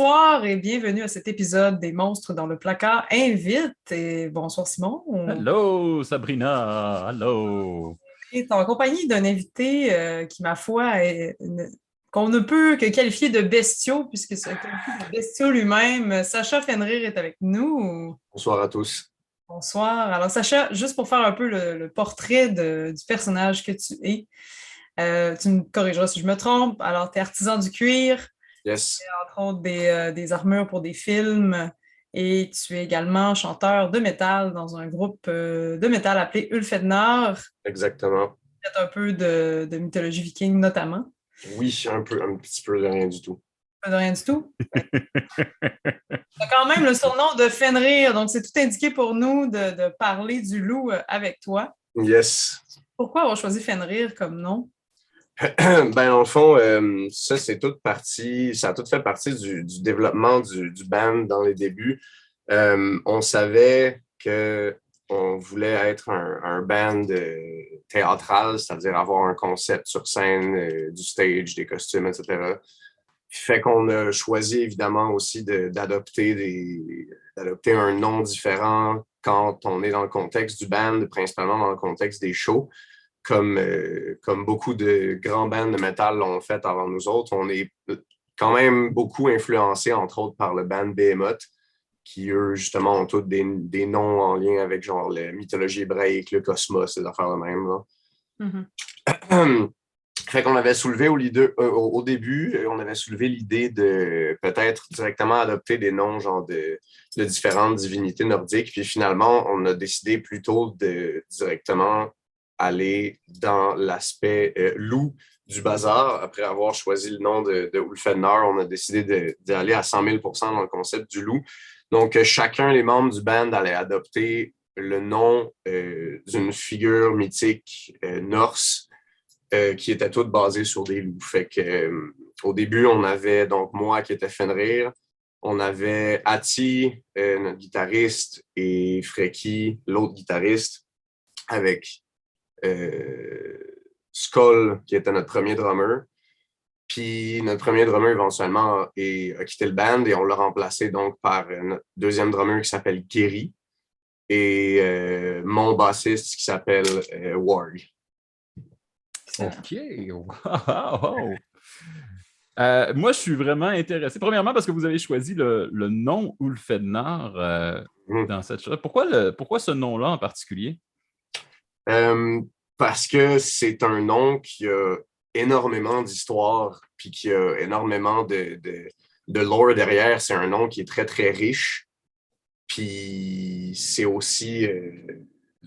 bonsoir et bienvenue à cet épisode des Monstres dans le placard invite. Et bonsoir Simon. On Hello, Sabrina. Hello. est en compagnie d'un invité qui, ma foi, qu'on ne peut que qualifier de bestiaux, puisque c'est un qualifié de bestiaux lui-même. Sacha Fenrir est avec nous. Bonsoir à tous. Bonsoir. Alors Sacha, juste pour faire un peu le portrait du personnage que tu es, tu me corrigeras si je me trompe. Alors, tu es artisan du cuir. Yes, Entre autres des armures pour des films. Et tu es également chanteur de métal dans un groupe de métal appelé Ulfednar. exactement. Peut-être un peu de mythologie viking notamment. Oui, un petit peu de rien du tout. Pas de rien du tout. Tu as quand même le surnom de Fenrir, donc c'est tout indiqué pour nous de parler du loup avec toi. Yes. Pourquoi avoir choisi Fenrir comme nom? Ben, en fond, ça, ça a tout fait partie du développement du band dans les débuts. On savait qu'on voulait être un band théâtral, c'est-à-dire avoir un concept sur scène, du stage, des costumes, etc. Fait qu'on a choisi évidemment aussi d'adopter un nom différent quand on est dans le contexte du band, principalement dans le contexte des shows. Comme beaucoup de grands bands de métal l'ont fait avant nous autres, on est quand même beaucoup influencé, entre autres, par le band Behemoth, qui, eux, justement, ont tous des noms en lien avec, genre, la mythologie hébraïque, le cosmos, ces affaires de même, là. Mm-hmm. Fait qu'on avait soulevé au début, on avait soulevé l'idée de peut-être directement adopter des noms, genre, de différentes divinités nordiques, puis finalement, on a décidé plutôt de directement aller dans l'aspect loup du bazar. Après avoir choisi le nom de Ulfednar, on a décidé d'aller à 100 000 % dans le concept du loup. Donc, chacun des membres du band allait adopter le nom d'une figure mythique norse qui était toute basée sur des loups. Fait que, au début, on avait donc moi qui était Fenrir, on avait Ati, notre guitariste, et Freki, l'autre guitariste, avec Skull, qui était notre premier drummer. Puis notre premier drummer, éventuellement, a quitté le band et on l'a remplacé donc par notre deuxième drummer qui s'appelle Gary et mon bassiste qui s'appelle Warg. OK. Wow. Moi, je suis vraiment intéressé. Premièrement, parce que vous avez choisi le nom Ulfednar dans cette chose. Pourquoi ce nom-là en particulier? Parce que c'est un nom qui a énormément d'histoire puis qui a énormément de lore derrière. C'est un nom qui est très, très riche. Puis c'est aussi,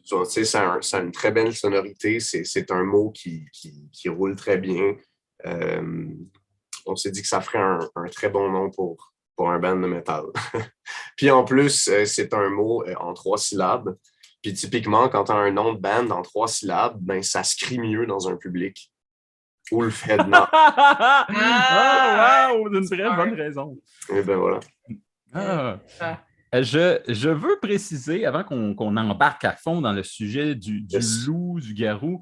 tu sais, ça a une très belle sonorité. C'est un mot qui roule très bien. On s'est dit que ça ferait un très bon nom pour un band de métal. Puis en plus, c'est un mot en 3 syllabes. Puis typiquement, quand tu as un nom de band en 3 syllabes, ben, ça se crie mieux dans un public. Ulfednar. Wow! D'une très bonne raison. Et ben voilà. Je veux préciser, avant qu'on embarque à fond dans le sujet du Yes. loup, du garou,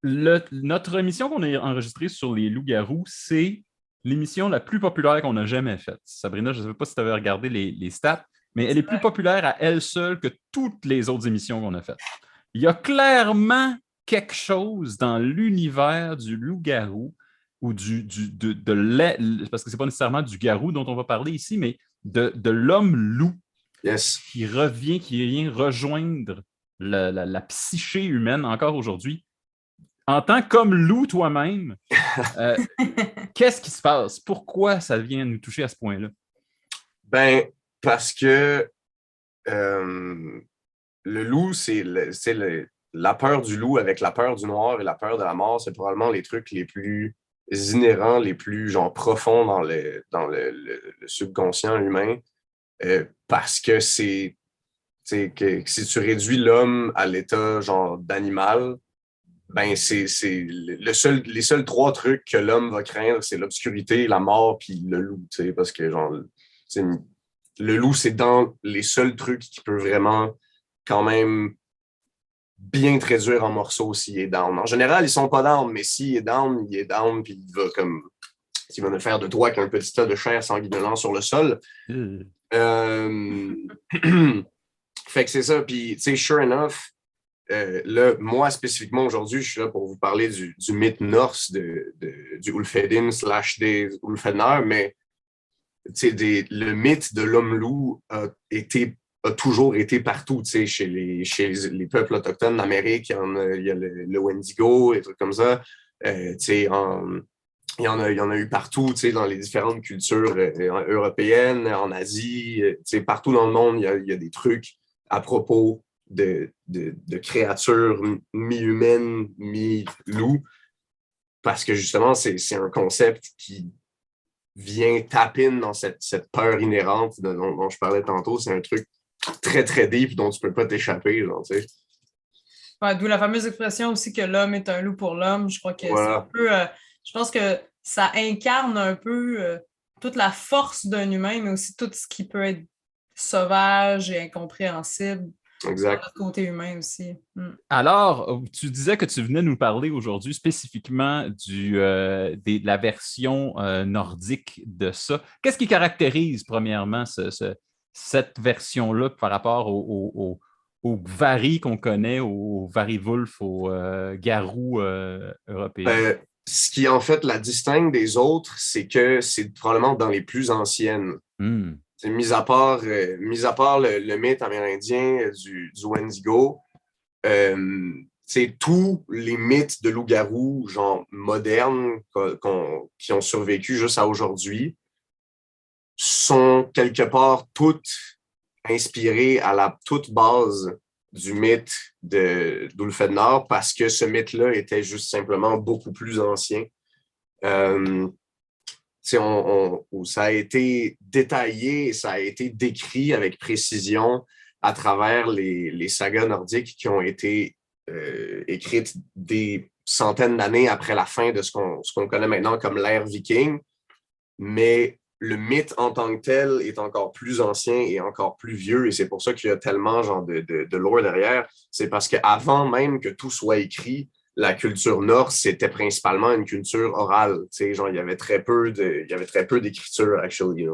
notre émission qu'on a enregistrée sur les loups-garous, c'est l'émission la plus populaire qu'on a jamais faite. Sabrina, je ne sais pas si tu avais regardé les stats, mais elle est plus populaire à elle seule que toutes les autres émissions qu'on a faites. Il y a clairement quelque chose dans l'univers du loup-garou ou parce que ce n'est pas nécessairement du garou dont on va parler ici, mais de l'homme-loup Yes. qui vient rejoindre la psyché humaine encore aujourd'hui. En tant comme loup toi-même, qu'est-ce qui se passe? Pourquoi ça vient nous toucher à ce point-là? Ben, parce que le loup, c'est la peur du loup avec la peur du noir et la peur de la mort, c'est probablement les trucs les plus inhérents, les plus genre profonds dans le subconscient humain. Parce que que si tu réduis l'homme à l'état genre d'animal, ben c'est les seuls 3 trucs que l'homme va craindre, c'est l'obscurité, la mort puis le loup, parce que genre le loup, c'est dans les seuls trucs qui peut vraiment quand même bien te réduire en morceaux s'il est down. En général, ils sont pas down, mais s'il est down, il est down puis il va comme qui va ne faire de toi qu'un petit tas de chair sanguinolent sur le sol. Fait que c'est ça. Puis, tu sais, sure enough, là, moi, spécifiquement, aujourd'hui, je suis là pour vous parler du mythe norse du Ulfhedin / des Ulfhednar, mais le mythe de l'homme-loup a toujours été partout, chez les peuples autochtones d'Amérique. Il y a le Wendigo, des trucs comme ça. Il y en a eu partout, dans les différentes cultures européennes, en Asie. Partout dans le monde, il y a des trucs à propos de créatures mi-humaines, mi-loups, parce que justement, c'est un concept qui vient taper dans cette peur inhérente dont je parlais tantôt. C'est un truc très, très deep dont tu peux pas t'échapper, tu sais. Ouais, d'où la fameuse expression aussi que l'homme est un loup pour l'homme. Je crois que c'est un peu... je pense que ça incarne un peu toute la force d'un humain, mais aussi tout ce qui peut être sauvage et incompréhensible. Exact. Du côté humain aussi. Alors, tu disais que tu venais nous parler aujourd'hui spécifiquement de la version nordique de ça. Qu'est-ce qui caractérise, premièrement, cette version-là par rapport aux varis qu'on connaît, aux varivulfs, aux garous européens? Ce qui, en fait, la distingue des autres, c'est que c'est probablement dans les plus anciennes. Mis à part le mythe amérindien du Wendigo, tous les mythes de loup-garou, genre modernes, qui ont survécu jusqu'à aujourd'hui, sont quelque part toutes inspirées à la toute base du mythe d'Ulfhednar, parce que ce mythe-là était juste simplement beaucoup plus ancien. Ça a été détaillé, ça a été décrit avec précision à travers les sagas nordiques qui ont été écrites des centaines d'années après la fin de ce qu'on connaît maintenant comme l'ère viking. Mais le mythe en tant que tel est encore plus ancien et encore plus vieux, et c'est pour ça qu'il y a tellement de lore derrière. C'est parce qu'avant même que tout soit écrit, la culture norse, c'était principalement une culture orale. Il y avait très peu d'écriture, actually.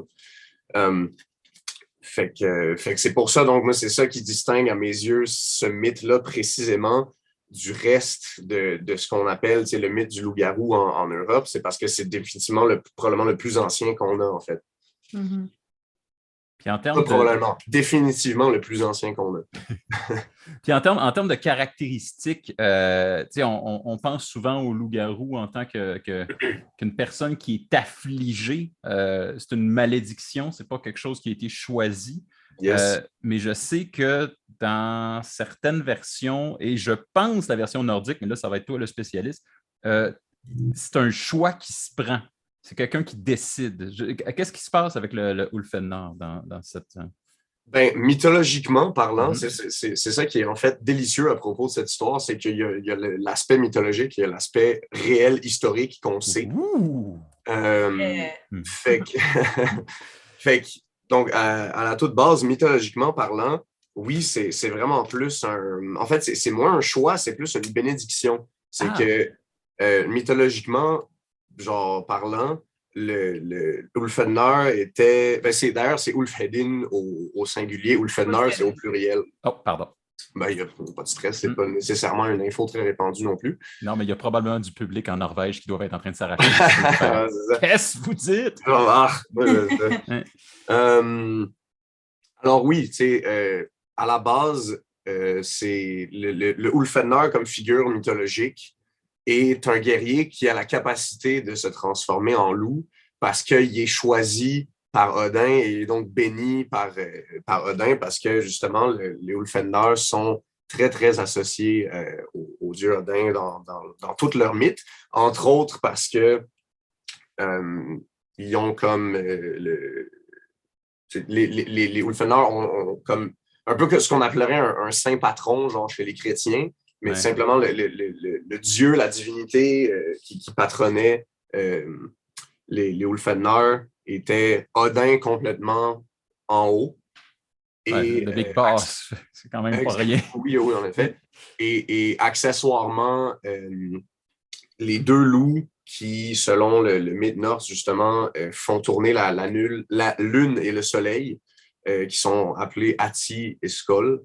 Fait que c'est pour ça, donc moi, c'est ça qui distingue à mes yeux ce mythe-là précisément du reste de ce qu'on appelle le mythe du loup-garou en Europe. C'est parce que c'est définitivement probablement le plus ancien qu'on a, en fait. Mm-hmm. Puis en termes probablement, définitivement le plus ancien qu'on a. Puis en termes de caractéristiques, on pense souvent au loup-garou en tant qu'une personne qui est affligée. C'est une malédiction, c'est pas quelque chose qui a été choisi. Yes. Mais je sais que dans certaines versions, et je pense la version nordique, mais là, ça va être toi le spécialiste, c'est un choix qui se prend. C'est quelqu'un qui décide. Qu'est-ce qui se passe avec le Ulfhednar dans cette... mythologiquement parlant, c'est ça qui est en fait délicieux à propos de cette histoire, c'est qu'il y a l'aspect mythologique, il y a l'aspect réel, historique qu'on sait. Fait que donc, à la toute base, mythologiquement parlant, oui, c'est vraiment plus en fait, c'est moins un choix, c'est plus une bénédiction. C'est que mythologiquement, genre parlant, le Ulfhednar était... d'ailleurs, c'est Ulfhedin au singulier, Ulfhednar, c'est au pluriel. Oh, pardon. Il n'y a pas de stress, c'est pas nécessairement une info très répandue non plus. Non, mais il y a probablement du public en Norvège qui doit être en train de s'arracher. Qu'est-ce que vous dites? Alors oui, à la base, c'est le Ulfhednar comme figure mythologique est un guerrier qui a la capacité de se transformer en loup parce qu'il est choisi par Odin et donc béni par Odin parce que justement, les Ulfhednar sont très, très associés au dieu Odin dans tout leur mythe, entre autres parce que ils ont comme... les Ulfhednar ont comme un peu ce qu'on appellerait un saint patron, genre chez les chrétiens, mais simplement le dieu, la divinité qui patronnait les Ulfhednar était Odin complètement en haut. Et, le Big Boss, c'est quand même pas rien. Oui, en effet. Et accessoirement, les deux loups qui, selon le mythe norse, justement, font tourner la lune et le soleil, qui sont appelés Ati et Skoll,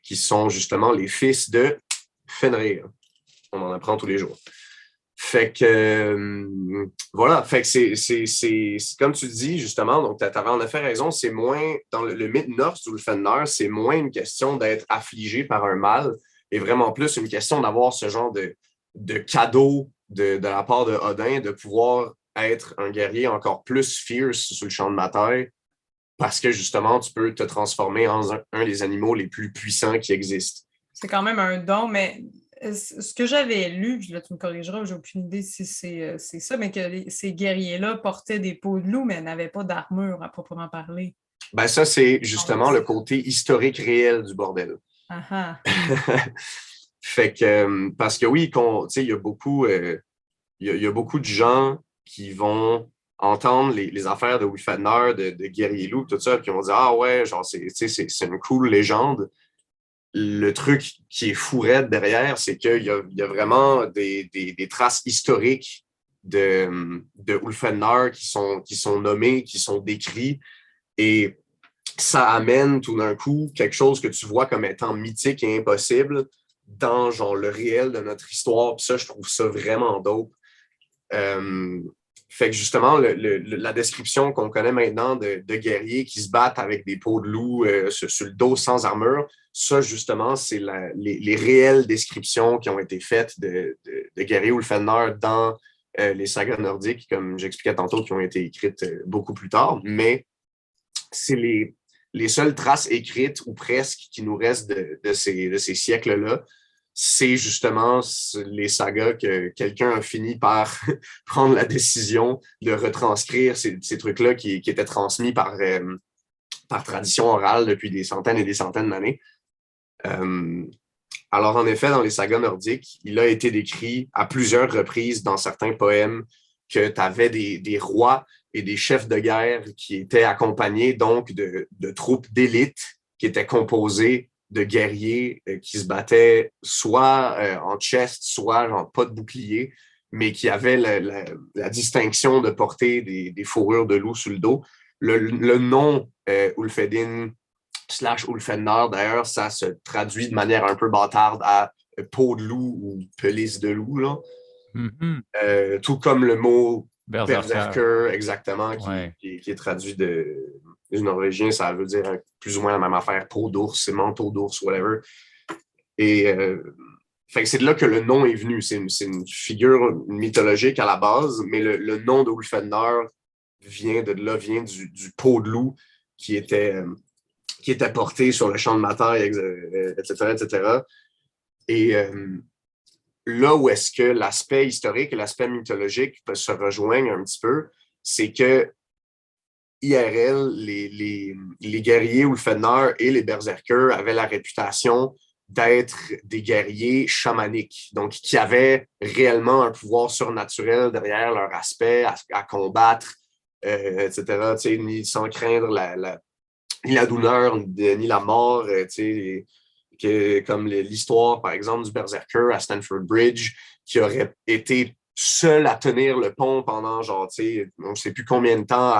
qui sont justement les fils de Fenrir. On en apprend tous les jours. Fait que, voilà, fait que c'est comme tu dis, justement, donc tu avais en effet raison, c'est moins, dans le mythe norse ou le Fenrir, c'est moins une question d'être affligé par un mal, et vraiment plus une question d'avoir ce genre de cadeau de la part de Odin, de pouvoir être un guerrier encore plus fierce sur le champ de bataille, parce que justement, tu peux te transformer en un des animaux les plus puissants qui existent. C'est quand même un don, mais ce que j'avais lu, puis là tu me corrigeras, j'ai aucune idée si c'est ça, mais que ces guerriers-là portaient des peaux de loup, mais n'avaient pas d'armure à proprement parler. Ben ça, c'est justement le côté historique réel du bordel. Fait que, parce que oui, il y a beaucoup, il y a beaucoup de gens qui vont entendre les affaires de Wulfadner, de Guerrier Loup, tout ça, puis ils vont dire, ah ouais, genre, c'est une cool légende. Le truc qui est fou raide derrière, c'est qu'il y a vraiment des traces historiques de Wulfadner qui sont nommées, qui sont décrits, et ça amène tout d'un coup quelque chose que tu vois comme étant mythique et impossible dans genre le réel de notre histoire. Puis ça, je trouve ça vraiment dope. Fait que justement, la description qu'on connaît maintenant de guerriers qui se battent avec des peaux de loup sur le dos sans armure, ça, justement, c'est les réelles descriptions qui ont été faites de guerriers Ulfheimdar dans les sagas nordiques, comme j'expliquais tantôt, qui ont été écrites beaucoup plus tard. Mais c'est les seules traces écrites, ou presque, qui nous restent de ces siècles-là. C'est justement les sagas que quelqu'un a fini par prendre la décision de retranscrire ces trucs-là qui étaient transmis par tradition orale depuis des centaines et des centaines d'années. Alors, en effet, dans les sagas nordiques, il a été décrit à plusieurs reprises dans certains poèmes que tu avais des rois et des chefs de guerre qui étaient accompagnés donc de troupes d'élite qui étaient composées de guerriers qui se battaient soit en chest, soit genre pas de bouclier, mais qui avaient la distinction de porter des fourrures de loup sur le dos. Le nom Ulfedin / Ulfennar, d'ailleurs, ça se traduit de manière un peu bâtarde à peau de loup ou pelisse de loup, là. Mm-hmm. Tout comme le mot Berserker, exactement, qui est traduit du norvégien, ça veut dire plus ou moins la même affaire, peau d'ours, manteau d'ours, whatever. Et fait que c'est de là que le nom est venu. C'est une figure mythologique à la base, mais le nom de Ulfheimdar vient de là, vient du peau de loup qui était porté sur le champ de bataille, etc., etc. Et là où est-ce que l'aspect historique et l'aspect mythologique peuvent se rejoindre un petit peu, c'est que IRL, les guerriers Ulfheimdar et les berserkers avaient la réputation d'être des guerriers chamaniques, donc qui avaient réellement un pouvoir surnaturel derrière leur aspect à combattre, etc., ni sans craindre ni la douleur, ni la mort, comme l'histoire, par exemple, du berserker à Stanford Bridge, qui aurait été seul à tenir le pont pendant, genre, on ne sait plus combien de temps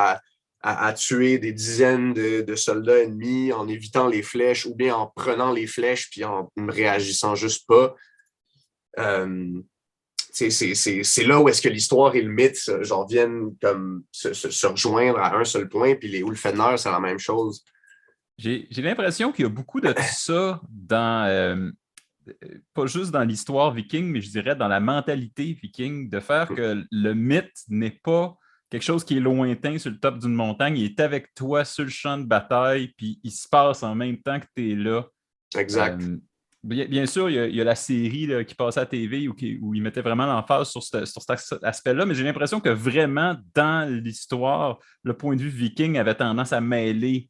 à tuer des dizaines de soldats ennemis en évitant les flèches ou bien en prenant les flèches puis en ne réagissant juste pas. C'est là où est-ce que l'histoire et le mythe genre, viennent comme se rejoindre à un seul point, puis les Ulfheimdar, c'est la même chose. J'ai l'impression qu'il y a beaucoup de ça dans, pas juste dans l'histoire viking, mais je dirais dans la mentalité viking, de faire que le mythe n'est pas quelque chose qui est lointain sur le top d'une montagne, il est avec toi sur le champ de bataille, puis il se passe en même temps que tu es là. Exact. Bien sûr, il y a la série là, qui passait à la TV où il mettait vraiment l'emphase sur cet aspect-là, mais j'ai l'impression que vraiment, dans l'histoire, le point de vue viking avait tendance à mêler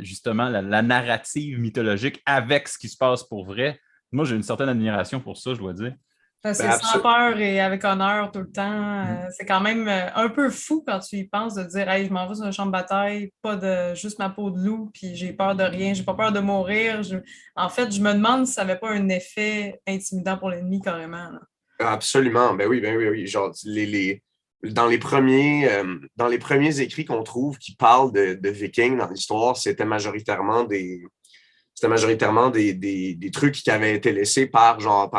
justement la narrative mythologique avec ce qui se passe pour vrai. Moi, j'ai une certaine admiration pour ça, je dois dire. C'est sans peur et avec honneur tout le temps. C'est quand même un peu fou quand tu y penses de dire hey, je m'en vais sur un champ de bataille, pas de juste ma peau de loup, puis j'ai peur de rien, j'ai pas peur de mourir. En fait, je me demande si ça n'avait pas un effet intimidant pour l'ennemi carrément. Là. Absolument, ben oui, oui. Genre, dans les premiers écrits qu'on trouve qui parlent de Vikings dans l'histoire, c'était majoritairement des trucs qui avaient été laissés par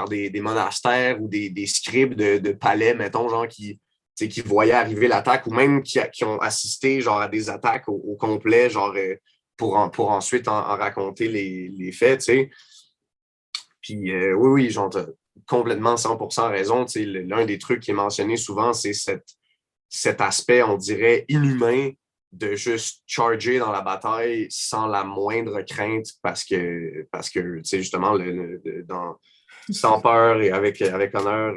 des monastères ou des scribes de palais, mettons, genre qui voyaient arriver l'attaque ou même qui ont assisté genre à des attaques au complet, genre pour ensuite en raconter les faits, tu sais. Puis oui, genre, t'as complètement 100% raison. Tu sais, l'un des trucs qui est mentionné souvent, c'est cet aspect, on dirait, inhumain de juste charger dans la bataille sans la moindre crainte parce que tu sais, justement, sans peur et avec honneur,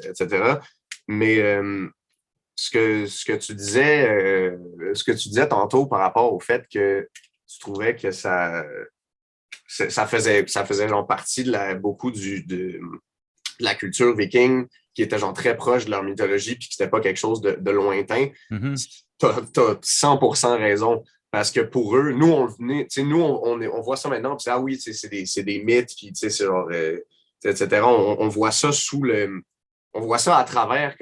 etc. Mais ce que tu disais tantôt par rapport au fait que tu trouvais que ça faisait genre partie beaucoup de la culture viking qui était genre très proche de leur mythologie puis que c'était pas quelque chose de lointain. Mm-hmm. T'as 100% raison. Parce que pour eux, nous, on voit ça maintenant, puis ah oui, c'est des mythes, puis c'est genre, etc. On voit ça on voit ça à travers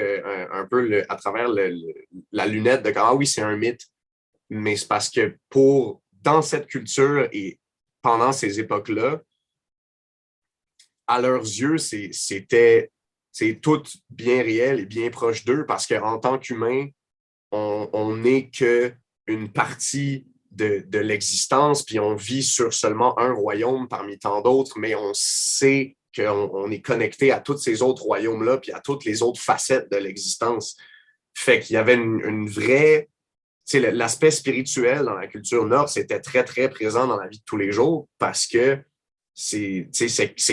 un peu à travers la lunette de comme ah oui, c'est un mythe. Mais c'est parce que dans cette culture et pendant ces époques-là, à leurs yeux, c'est tout bien réel et bien proche d'eux parce qu'en tant qu'humain, on n'est qu'une partie de l'existence, puis on vit sur seulement un royaume parmi tant d'autres, mais on sait qu'on est connecté à tous ces autres royaumes-là, puis à toutes les autres facettes de l'existence. Fait qu'il y avait une vraie... L'aspect spirituel dans la culture nord, c'était très, très présent dans la vie de tous les jours parce que c'est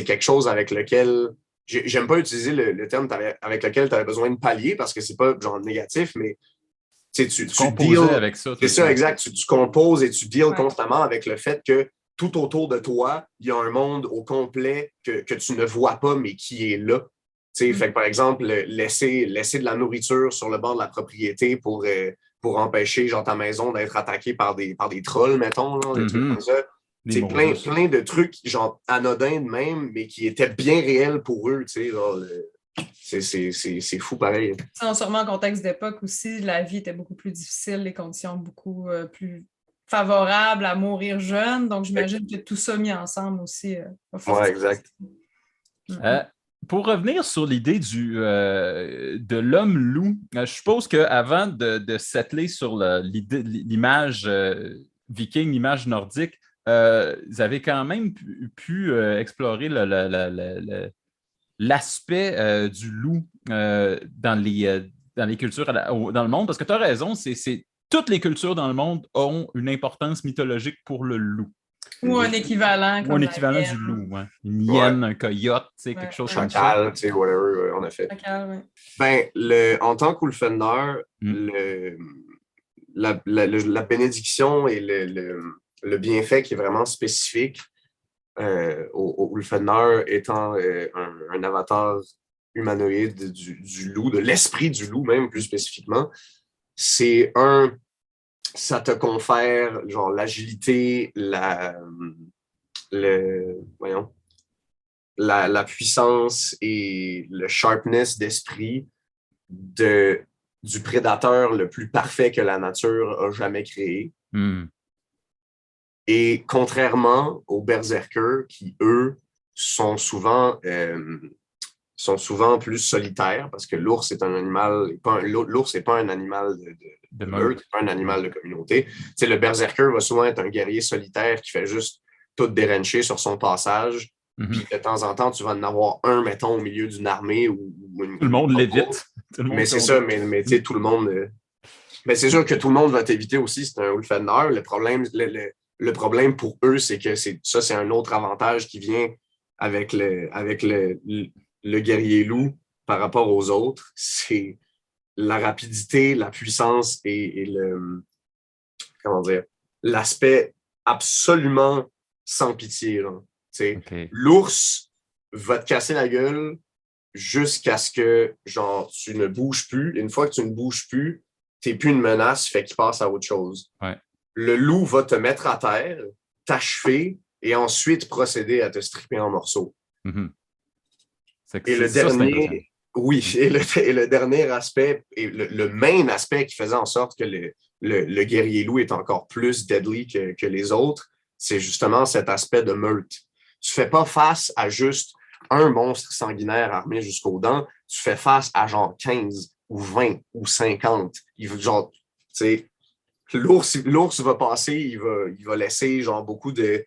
quelque chose avec lequel... J'aime pas utiliser le terme avec lequel tu avais besoin de pallier parce que c'est pas genre négatif, mais tu composais avec ça. C'est ça, exact. Tu composes et tu deals constamment avec le fait que tout autour de toi, il y a un monde au complet que tu ne vois pas, mais qui est là. Fait que, par exemple, laisser de la nourriture sur le bord de la propriété pour empêcher genre, ta maison d'être attaquée par des trolls, mettons, genre, des trucs comme ça. C'est plein de trucs genre anodins de même, mais qui étaient bien réels pour eux. Genre, c'est fou pareil. Sûrement en contexte d'époque aussi, la vie était beaucoup plus difficile, les conditions beaucoup plus favorables à mourir jeune. Donc, j'imagine que tout ça mis ensemble aussi. Oui, exact. Pour revenir sur l'idée de l'homme-loup, je suppose qu'avant de settler sur l'image viking, l'image nordique, vous avez quand même pu explorer l'aspect du loup dans les cultures dans le monde, parce que tu as raison, toutes les cultures dans le monde ont une importance mythologique pour le loup. Ou un équivalent. Ou un équivalent du loup, ouais. Une hyène, un coyote, quelque chose comme ça. Chacal, tu sais, whatever, en effet. Chacal, oui. Ben, en tant qu'Ulfener, la bénédiction et le bienfait qui est vraiment spécifique au Ulfener étant un avatar humanoïde du loup, de l'esprit du loup même plus spécifiquement, ça te confère genre l'agilité, la puissance et le sharpness d'esprit du prédateur le plus parfait que la nature a jamais créé. Et contrairement aux berserkers qui, eux, sont souvent plus solitaires parce que l'ours est un animal, l'ours n'est pas un animal de meute, pas un animal de communauté. T'sais, le berserker va souvent être un guerrier solitaire qui fait juste tout dérancher sur son passage. Puis de temps en temps, tu vas en avoir un, mettons, au milieu d'une armée ou tout le monde l'évite. Mais c'est ça, mais tu sais, tout le monde... Mais c'est sûr que tout le monde va t'éviter aussi, c'est un Ulfener. Le problème pour eux, c'est que c'est un autre avantage qui vient avec le guerrier loup par rapport aux autres. C'est la rapidité, la puissance et l'aspect absolument sans pitié. Okay. L'ours va te casser la gueule jusqu'à ce que, genre, tu ne bouges plus. Une fois que tu ne bouges plus, tu n'es plus une menace, fait qu'il passe à autre chose. Ouais. Le loup va te mettre à terre, t'achever et ensuite procéder à te stripper en morceaux. Mm-hmm. Et le dernier, oui, et le dernier aspect, et le main aspect qui faisait en sorte que le guerrier loup est encore plus deadly que les autres, c'est justement cet aspect de meute. Tu fais pas face à juste un monstre sanguinaire armé jusqu'aux dents, tu fais face à genre 15 ou 20 ou 50. Genre, tu sais, l'ours va passer, il va laisser genre beaucoup de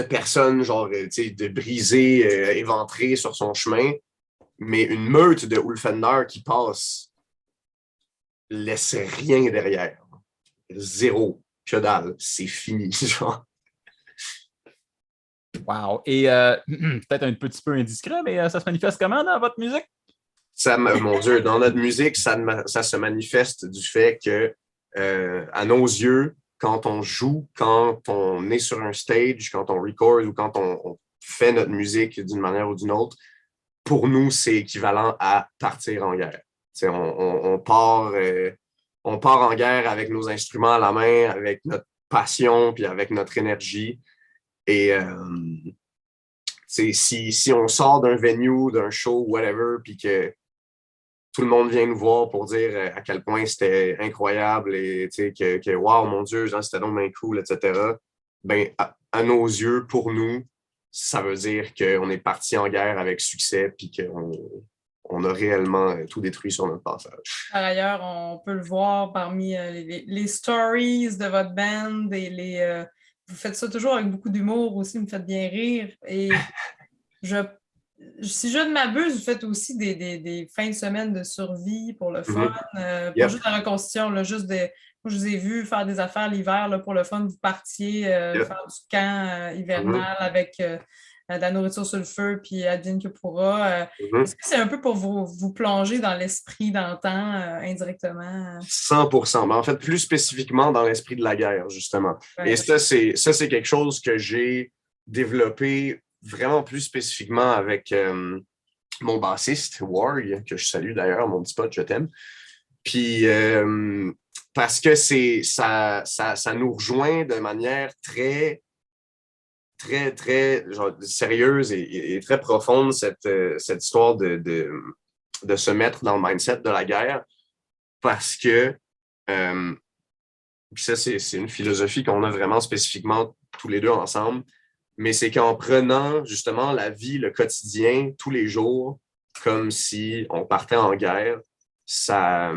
personnes, genre, de briser, éventrer sur son chemin. Mais une meute de Ulfhendar qui passe laisse rien derrière. Zéro. Que dalle. C'est fini, genre. Wow. Et peut-être un petit peu indiscret, mais ça se manifeste comment dans votre musique? Mon Dieu, dans notre musique, ça se manifeste du fait que, à nos yeux, quand on joue, quand on est sur un stage, quand on record ou quand on fait notre musique d'une manière ou d'une autre, pour nous, c'est équivalent à partir en guerre. On part en guerre avec nos instruments à la main, avec notre passion, puis avec notre énergie. Et si on sort d'un venue, d'un show, whatever, puis que tout le monde vient nous voir pour dire à quel point c'était incroyable et que wow, mon Dieu, genre, c'était donc bien cool, etc. Ben, à nos yeux, pour nous, ça veut dire qu'on est parti en guerre avec succès puis qu'on a réellement tout détruit sur notre passage. Par ailleurs, on peut le voir parmi les stories de votre band et vous faites ça toujours avec beaucoup d'humour aussi, vous me faites bien rire. Et si je ne m'abuse, vous faiaites aussi des fins de semaine de survie pour le fun, pas juste la reconstitution, là, juste moi, je vous ai vu faire des affaires l'hiver là, pour le fun, vous partiez faire du camp hivernal avec de la nourriture sur le feu, puis advienne que pourra. Est-ce que c'est un peu pour vous plonger dans l'esprit d'antan indirectement? 100%. Mais en fait, plus spécifiquement dans l'esprit de la guerre, justement. Ouais. Et ça, c'est quelque chose que j'ai développé vraiment plus spécifiquement avec mon bassiste, Warg, que je salue d'ailleurs, mon petit pote, je t'aime. Puis, parce que ça nous rejoint de manière très, très, très genre, sérieuse et très profonde, cette histoire de se mettre dans le mindset de la guerre. Parce que, puis ça, c'est une philosophie qu'on a vraiment spécifiquement tous les deux ensemble, mais c'est qu'en prenant justement la vie, le quotidien, tous les jours, comme si on partait en guerre, ça,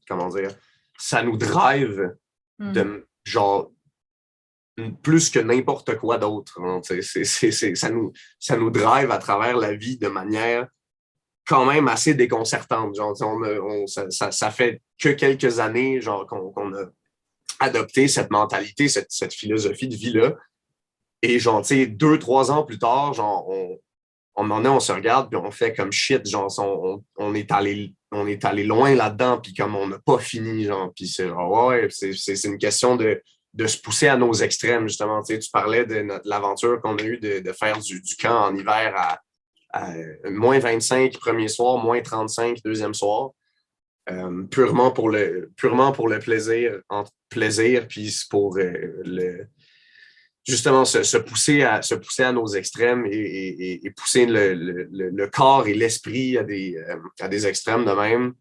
comment dire, ça nous drive de genre plus que n'importe quoi d'autre. Hein, ça nous drive à travers la vie de manière quand même assez déconcertante. Genre, ça fait que quelques années genre, qu'on a adopté cette mentalité, cette philosophie de vie-là. Et genre, tu sais, 2-3 ans plus tard, genre, on se regarde puis on fait comme shit, genre, on est allé loin là-dedans puis comme on n'a pas fini, genre, puis c'est ouais, c'est une question de se pousser à nos extrêmes, justement. Tu sais, tu parlais de l'aventure qu'on a eue de faire du camp en hiver à moins 25 premier soir, moins 35 deuxième soir. Purement pour le plaisir, entre plaisir puis pour justement se pousser à nos extrêmes et pousser le corps et l'esprit à des extrêmes de même.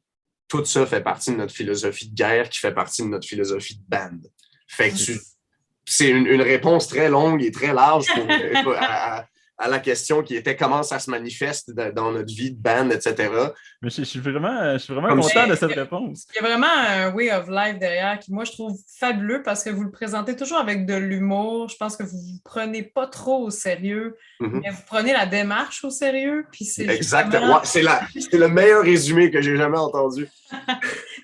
Tout ça fait partie de notre philosophie de guerre qui fait partie de notre philosophie de band. Fait que c'est une réponse très longue et très large à la question qui était comment ça se manifeste dans notre vie de band, etc. Mais je suis vraiment content de cette réponse. Il y a vraiment un way of life derrière qui, moi, je trouve fabuleux parce que vous le présentez toujours avec de l'humour. Je pense que vous ne vous prenez pas trop au sérieux, mais vous prenez la démarche au sérieux. Puis c'est exactement. Ouais, c'est le meilleur résumé que j'ai jamais entendu.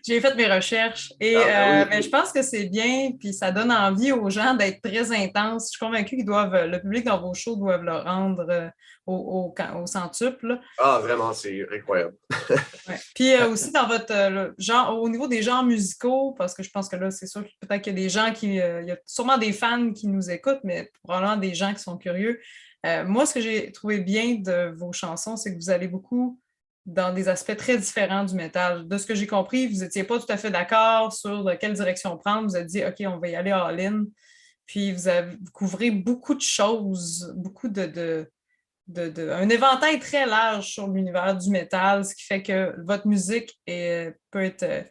J'ai fait mes recherches et mais je pense que c'est bien, puis ça donne envie aux gens d'être très intenses. Je suis convaincue le public dans vos shows doivent le rendre entendre au centuple. Ah, vraiment, c'est incroyable. Ouais. Puis aussi dans votre genre, au niveau des genres musicaux, parce que je pense que là, c'est sûr que peut-être qu'il y a des gens il y a sûrement des fans qui nous écoutent, mais probablement des gens qui sont curieux. Moi, ce que j'ai trouvé bien de vos chansons, c'est que vous allez beaucoup dans des aspects très différents du métal. De ce que j'ai compris, vous n'étiez pas tout à fait d'accord sur de quelle direction prendre. Vous avez dit, OK, on va y aller all-in. Puis vous couvrez beaucoup de choses, beaucoup un éventail très large sur l'univers du métal, ce qui fait que votre musique peut être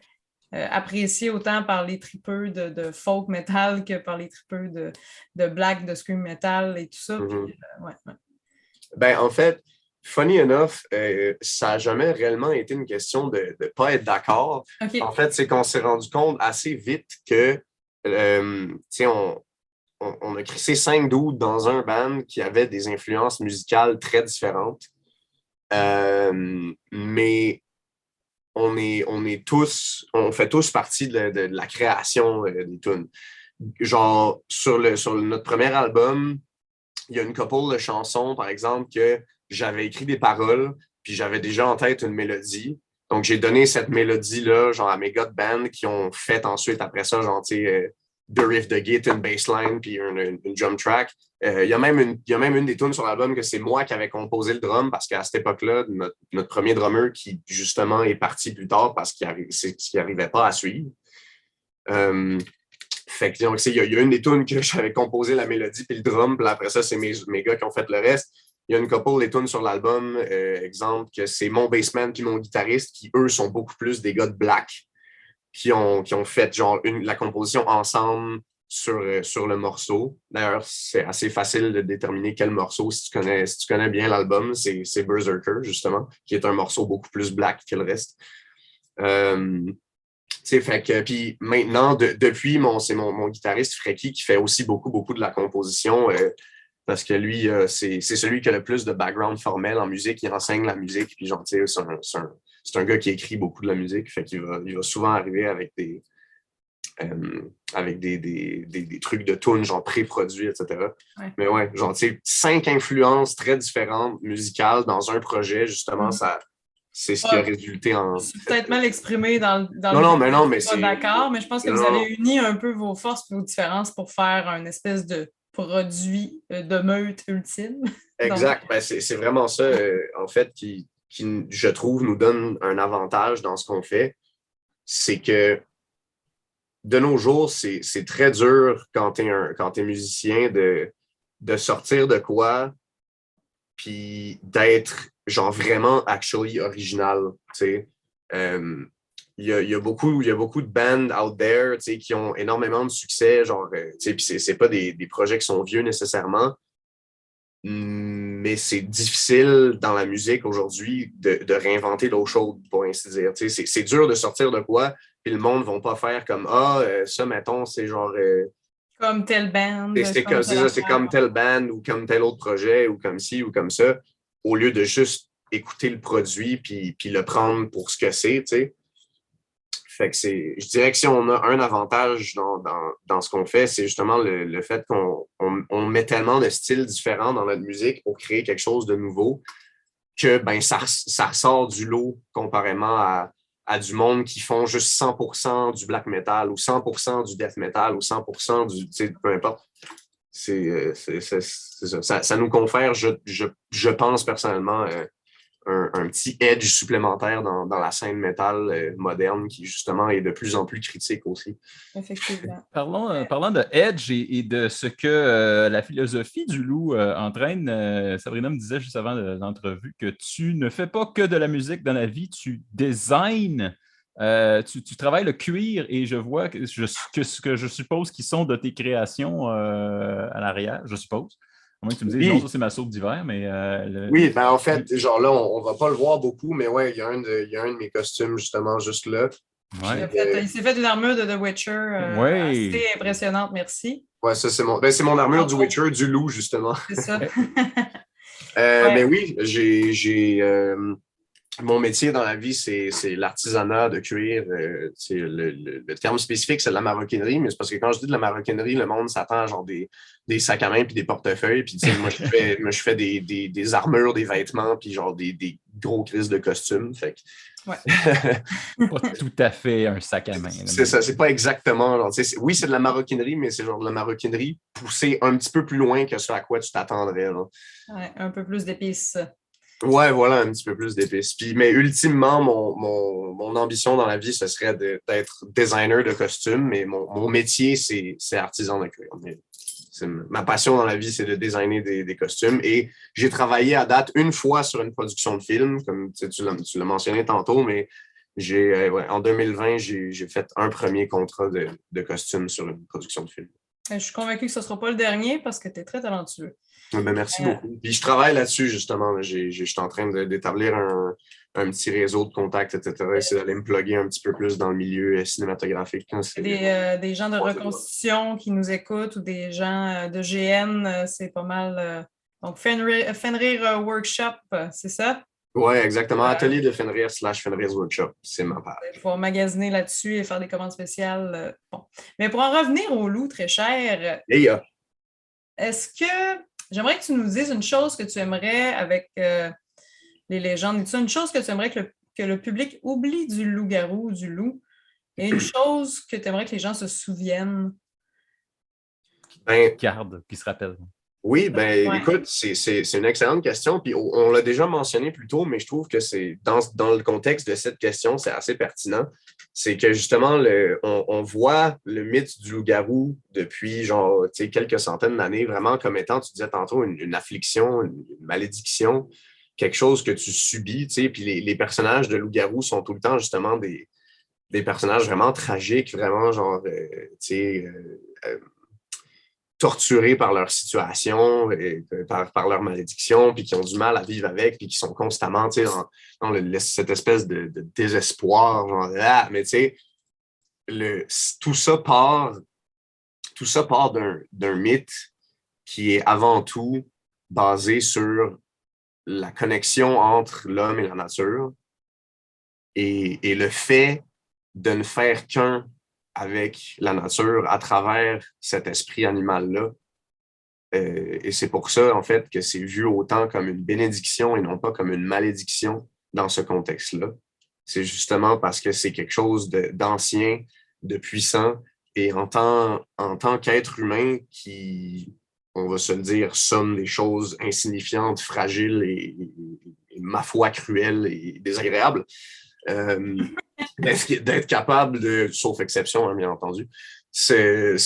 appréciée autant par les tripeux de folk metal que par les tripeux de black, de scream metal et tout ça. Mm-hmm. Puis, ouais. Ben, en fait, funny enough, ça n'a jamais réellement été une question de ne pas être d'accord. Okay. En fait, c'est qu'on s'est rendu compte assez vite que, on a crissé 5 dudes dans un band qui avait des influences musicales très différentes. Mais on fait tous partie de la création des tunes. Genre, sur notre premier album, il y a une couple de chansons, par exemple, que j'avais écrit des paroles, puis j'avais déjà en tête une mélodie. Donc, j'ai donné cette mélodie-là, genre, à mes gars de band qui ont fait ensuite, après ça, genre, tu sais, deux riffs de git, une bassline, puis une drum track. Il y a même une des tunes sur l'album que c'est moi qui avais composé le drum, parce qu'à cette époque-là, notre premier drummer qui, justement, est parti plus tard parce qu'il n'arrivait pas à suivre. Fait que, donc, il y a une des tunes que j'avais composé la mélodie puis le drum, puis après ça, c'est mes gars qui ont fait le reste. Il y a une couple des tunes sur l'album, exemple, que c'est mon bassman puis mon guitariste qui, eux, sont beaucoup plus des gars de black, qui ont fait genre la composition ensemble sur le morceau. D'ailleurs, c'est assez facile de déterminer quel morceau, si tu connais bien l'album, c'est Berserker, justement, qui est un morceau beaucoup plus black que le reste. Fait que, puis maintenant, depuis, c'est mon guitariste Frecky qui fait aussi beaucoup de la composition parce que lui, c'est celui qui a le plus de background formel en musique. Il enseigne la musique, puis genre, c'est un gars qui écrit beaucoup de la musique. Fait qu'il va souvent arriver avec des trucs de tunes, genre pré-produits, etc. Ouais. Mais ouais, genre, tu sais, 5 influences très différentes musicales dans un projet, justement, c'est ce qui a résulté en... C'est peut-être mal exprimé dans non, mais c'est... D'accord, mais je pense que vous avez uni un peu vos forces et vos différences pour faire une espèce de produit de meute ultime. Exact. Donc... Ben, c'est vraiment ça, en fait, qui, je trouve, nous donne un avantage dans ce qu'on fait. C'est que de nos jours, c'est très dur quand t'es musicien de sortir de quoi puis d'être genre vraiment actually original, tu sais. Il y a beaucoup de bands out there, tu sais, qui ont énormément de succès, genre, tu sais, puis c'est pas des projets qui sont vieux nécessairement, mais c'est difficile dans la musique aujourd'hui de réinventer l'eau chaude, pour ainsi dire. Tu sais, c'est dur de sortir de quoi, puis le monde ne va pas faire comme ça, mettons, c'est genre... comme tel band. C'est comme tel band ou comme tel autre projet ou comme ci ou comme ça, au lieu de juste écouter le produit puis le prendre pour ce que c'est, tu sais. Fait que je dirais que si on a un avantage dans ce qu'on fait, c'est justement le fait qu'on met tellement de styles différents dans notre musique pour créer quelque chose de nouveau que ben ça sort du lot comparément à du monde qui font juste 100% du black metal ou 100% du death metal ou 100% du, tu sais, peu importe. C'est ça. Ça nous confère, je pense personnellement, un petit edge supplémentaire dans la scène métal moderne qui, justement, est de plus en plus critique aussi. Effectivement. Parlant de edge et de ce que la philosophie du loup entraîne, Sabrina me disait juste avant l'entrevue que tu ne fais pas que de la musique dans la vie, tu designs, tu travailles le cuir et je vois que ce que je suppose qui sont de tes créations à l'arrière, je suppose. À moins que tu me dises, non, ça c'est ma soupe d'hiver, mais... Oui, ben en fait, genre là, on va pas le voir beaucoup, mais ouais, il y a un de mes costumes, justement, juste là. Ouais. Il s'est fait une armure de The Witcher assez impressionnante, merci. Ouais, ça, c'est mon armure du Witcher, du loup, justement. C'est ça. Mais oui, mon métier dans la vie, c'est l'artisanat de cuir. Le terme spécifique, c'est de la maroquinerie, mais c'est parce que quand je dis de la maroquinerie, le monde s'attend à genre des sacs à main puis des portefeuilles. Puis moi, je fais des armures, des vêtements, puis genre des gros crises de costumes. Fait que... Ouais. Pas tout à fait un sac à main. C'est ça, c'est pas exactement. Genre, oui, c'est de la maroquinerie, mais c'est genre de la maroquinerie poussée un petit peu plus loin que ce à quoi tu t'attendrais. Ouais, un peu plus d'épices. Ouais, voilà, un petit peu plus d'épices. Mais ultimement, mon ambition dans la vie, ce serait d'être designer de costumes, mais mon métier, c'est artisan de cuir. Ma passion dans la vie, c'est de designer des costumes. Et j'ai travaillé à date une fois sur une production de film, comme tu l'as mentionné tantôt, mais en 2020, j'ai fait un premier contrat de costume sur une production de film. Je suis convaincue que ce ne sera pas le dernier parce que tu es très talentueux. Ben, merci beaucoup. Puis je travaille là-dessus, justement. Je suis en train d'établir un petit réseau de contacts, etc. Essayer d'aller me plugger un petit peu plus dans le milieu cinématographique. Des gens de reconstitution qui nous écoutent ou des gens de GN, c'est pas mal. Donc, Fenrir Workshop, c'est ça? Oui, exactement. Atelier de Fenrir / Fenrir's Workshop, c'est ma page. Il faut magasiner là-dessus et faire des commandes spéciales. Bon. Mais pour en revenir au loup, très cher, est-ce que j'aimerais que tu nous dises une chose que tu aimerais avec les légendes. Est-ce une chose que tu aimerais que le public oublie du loup-garou ou du loup et une chose que tu aimerais que les gens se souviennent? Garde, qui se rappelle. Oui, écoute, c'est une excellente question. Puis on l'a déjà mentionné plus tôt, mais je trouve que c'est dans le contexte de cette question, c'est assez pertinent. C'est que justement, on voit le mythe du loup-garou depuis genre quelques centaines d'années, vraiment comme étant, tu disais tantôt, une affliction, une malédiction, quelque chose que tu subis. Puis les personnages de loup-garou sont tout le temps justement des personnages vraiment tragiques, vraiment genre, torturés par leur situation, et par leur malédiction, puis qui ont du mal à vivre avec, puis qui sont constamment dans cette espèce de désespoir, genre là, mais tu sais, tout ça part d'un mythe qui est avant tout basé sur la connexion entre l'homme et la nature et le fait de ne faire qu'un avec la nature à travers cet esprit animal-là. Et c'est pour ça, en fait, que c'est vu autant comme une bénédiction et non pas comme une malédiction dans ce contexte-là. C'est justement parce que c'est quelque chose d'ancien, de puissant, et en tant qu'être humain qui, on va se le dire, somme des choses insignifiantes, fragiles et ma foi, cruelles et désagréables, d'être capable de, sauf exception, hein, bien entendu, le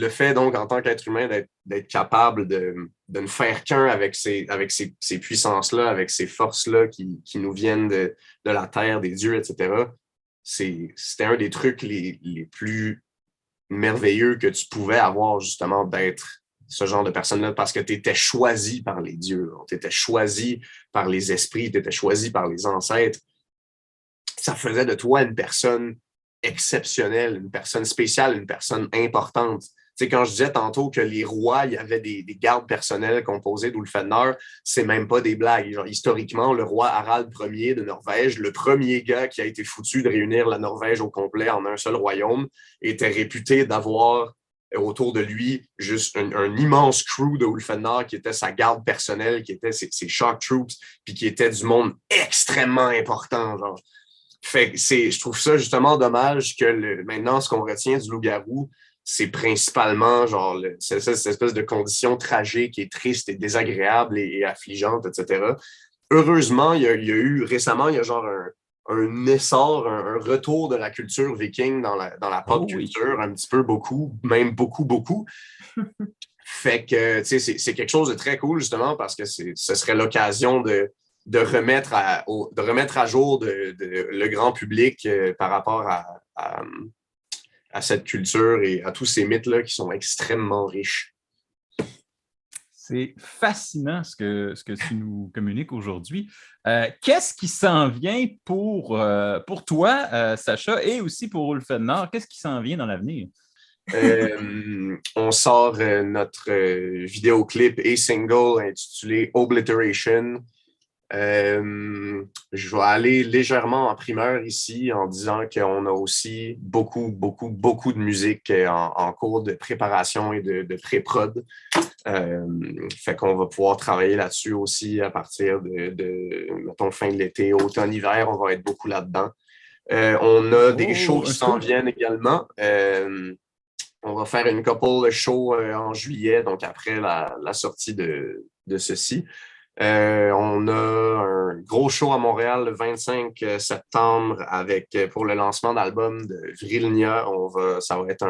fait donc en tant qu'être humain d'être capable de ne faire qu'un avec ces puissances-là, avec ces forces-là qui nous viennent de la terre, des dieux, etc. C'était un des trucs les plus merveilleux que tu pouvais avoir justement d'être ce genre de personne-là parce que tu étais choisi par les dieux, tu étais choisi par les esprits, tu étais choisi par les ancêtres. Ça faisait de toi une personne exceptionnelle, une personne spéciale, une personne importante. Tu sais, quand je disais tantôt que les rois, il y avait des gardes personnels composés d'Ulfhednar, c'est même pas des blagues. Genre, historiquement, le roi Harald Ier de Norvège, le premier gars qui a été foutu de réunir la Norvège au complet en un seul royaume, était réputé d'avoir autour de lui juste un immense crew de Ulfhednar qui était sa garde personnelle, qui était ses shock troops, puis qui était du monde extrêmement important, genre. Fait que je trouve ça justement dommage que maintenant, ce qu'on retient du loup-garou, c'est principalement genre cette espèce de condition tragique et triste et désagréable et affligeante, etc. Heureusement, il y a eu récemment, il y a genre un essor, un retour de la culture viking dans la pop culture, un petit peu, beaucoup, même beaucoup, beaucoup. Fait que, tu sais, c'est quelque chose de très cool, justement, parce que ce serait l'occasion de remettre à jour le grand public par rapport à cette culture et à tous ces mythes-là qui sont extrêmement riches. C'est fascinant ce que tu nous communiques aujourd'hui. Qu'est-ce qui s'en vient pour toi, Sacha, et aussi pour Ulfhednar? Qu'est-ce qui s'en vient dans l'avenir? On sort notre vidéoclip et single intitulé Obliteration. Je vais aller légèrement en primeur ici en disant qu'on a aussi beaucoup de musique en cours de préparation et de pré-prod. Fait qu'on va pouvoir travailler là-dessus aussi à partir mettons, fin de l'été, automne, hiver, on va être beaucoup là-dedans. On a des shows qui s'en viennent également. On va faire une couple de shows en juillet, donc après la sortie de ceci. On a un gros show à Montréal le 25 septembre pour le lancement d'album de Vrilnia. Ça va être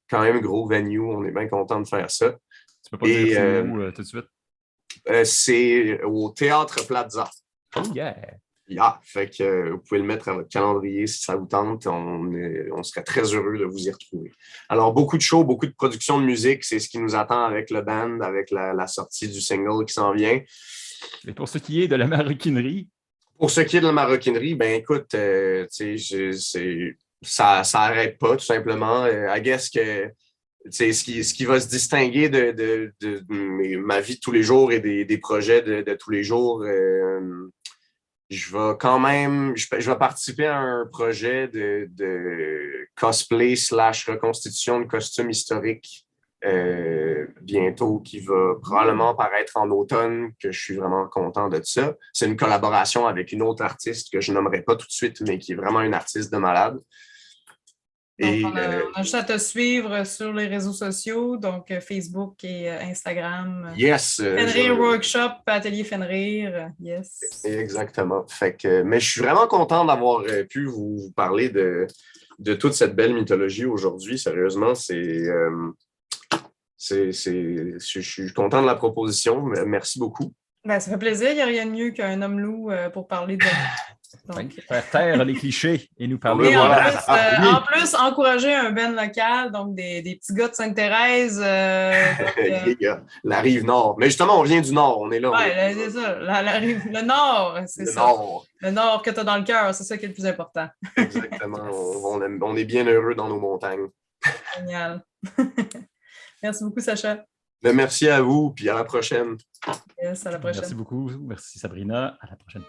quand même gros venue. On est bien content de faire ça. Tu peux pas dire c'est où tout de suite? C'est au Théâtre Plaza. Oh yeah! Yeah, fait que vous pouvez le mettre à votre calendrier si ça vous tente. On serait très heureux de vous y retrouver. Alors, beaucoup de shows, beaucoup de production de musique, c'est ce qui nous attend avec le band, avec la sortie du single qui s'en vient. Et pour ce qui est de la maroquinerie? Pour ce qui est de la maroquinerie, ben écoute, ça n'arrête pas, tout simplement. I guess que ce qui va se distinguer de ma vie de tous les jours et des projets de tous les jours, je vais participer à un projet de cosplay / reconstitution de costumes historiques bientôt qui va probablement paraître en automne, que je suis vraiment content de ça. C'est une collaboration avec une autre artiste que je nommerai pas tout de suite, mais qui est vraiment une artiste de malade. Donc, on a juste à te suivre sur les réseaux sociaux, donc Facebook et Instagram. Yes! Fenrir Workshop, Atelier Fenrir, yes. Exactement. Mais je suis vraiment content d'avoir pu vous parler de toute cette belle mythologie aujourd'hui. Sérieusement, je suis content de la proposition. Merci beaucoup. Ben, ça fait plaisir. Il n'y a rien de mieux qu'un homme loup pour parler de... Donc, faire taire les clichés et nous parler. Et en plus, encourager un band local, donc des petits gars de Sainte-Thérèse. La rive nord. Mais justement, on vient du nord, on est là. Oui, c'est ça. Le nord, c'est ça. Nord. Le nord que tu as dans le cœur, c'est ça qui est le plus important. Exactement. On est bien heureux dans nos montagnes. Génial. Merci beaucoup, Sacha. Ben, merci à vous, puis à la prochaine. Yes, à la prochaine. Merci beaucoup. Merci, Sabrina. À la prochaine.